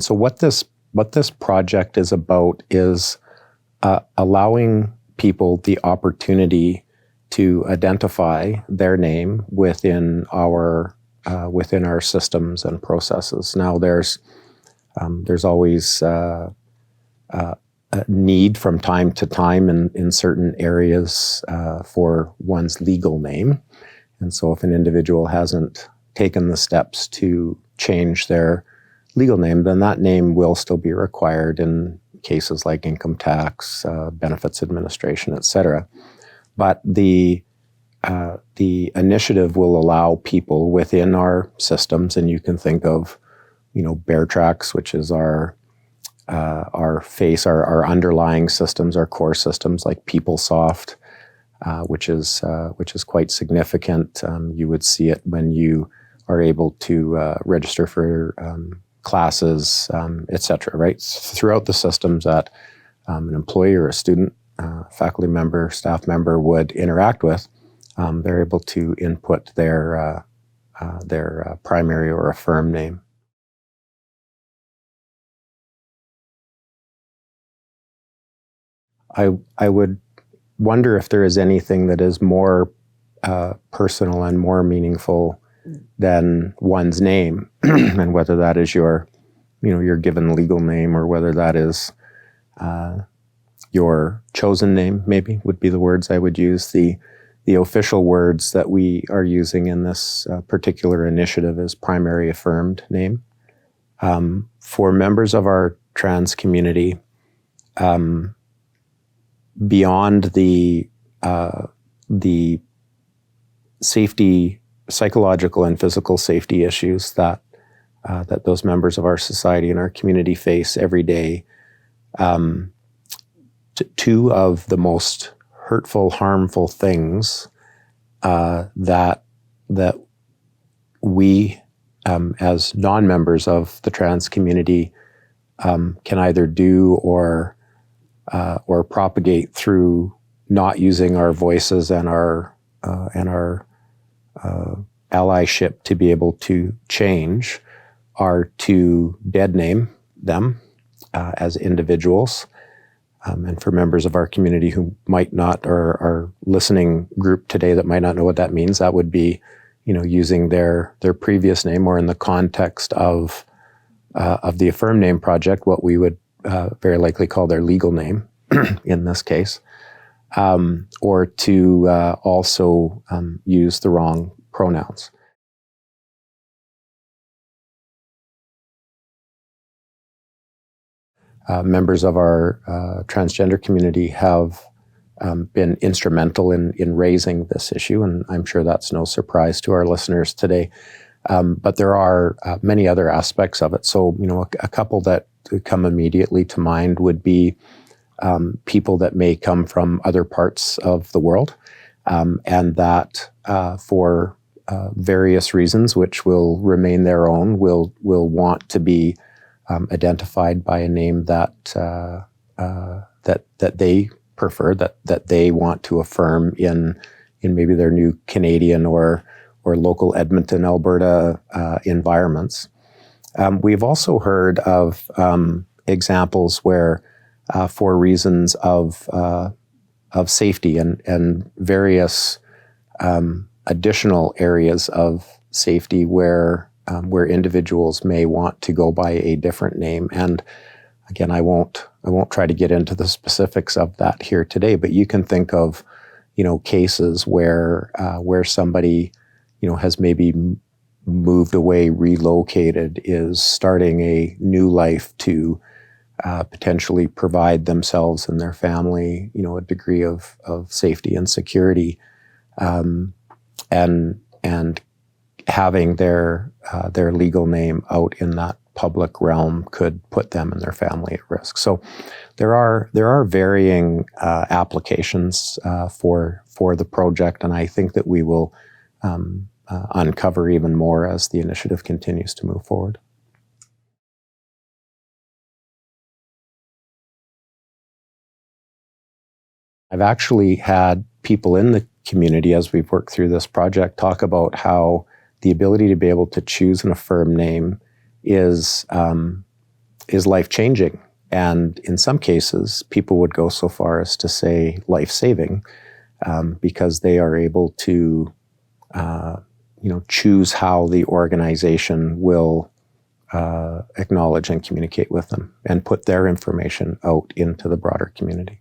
And so what this project is about is allowing people the opportunity to identify their name within our systems and processes. Now, there's always a need from time to time in certain areas for one's legal name. And so if an individual hasn't taken the steps to change their legal name, then that name will still be required in cases like income tax, benefits administration, et cetera. But the initiative will allow people within our systems, and you can think of, Bear Tracks, which is our underlying systems, our core systems like PeopleSoft, which is quite significant. You would see it when you are able to register for classes, et cetera, right? Throughout the systems that an employee or a student, faculty member, staff member would interact with, they're able to input their primary or affirmed name. I would wonder if there is anything that is more personal and more meaningful than one's name, and whether that is your given legal name or whether that is your chosen name, maybe would be the words I would use. The official words that we are using in this particular initiative is primary affirmed name. For members of our trans community, beyond the safety, psychological and physical safety issues that those members of our society and our community face every day, two of the most hurtful, harmful things that we, as non-members of the trans community, can either do or propagate through not using our voices and our allyship to be able to change, are to dead name them as individuals. And for members of our community who might not, or our listening group today that might not know what that means, that would be, using their previous name, or in the context of the Affirmed Name Project, what we would very likely call their legal name in this case, or to also use the wrong pronouns. Members of our transgender community have been instrumental in raising this issue, and I'm sure that's no surprise to our listeners today. But there are many other aspects of it. So, a couple that come immediately to mind would be people that may come from other parts of the world, and that for various reasons, which will remain their own, will want to be identified by a name that they prefer, that they want to affirm in maybe their new Canadian or local Edmonton, Alberta environments. We've also heard of examples where, for reasons of safety and various additional areas of safety, where individuals may want to go by a different name. And again, I won't try to get into the specifics of that here today, but you can think of, cases where somebody, has maybe moved away, relocated, is starting a new life to potentially provide themselves and their family, a degree of safety and security, and having their legal name out in that public realm could put them and their family at risk. So there are varying applications for the project, and I think that we will uncover even more as the initiative continues to move forward. I've actually had people in the community, as we've worked through this project, talk about how the ability to be able to choose an affirmed name is is life-changing. And in some cases, people would go so far as to say life-saving, because they are able to, choose how the organization will acknowledge and communicate with them and put their information out into the broader community.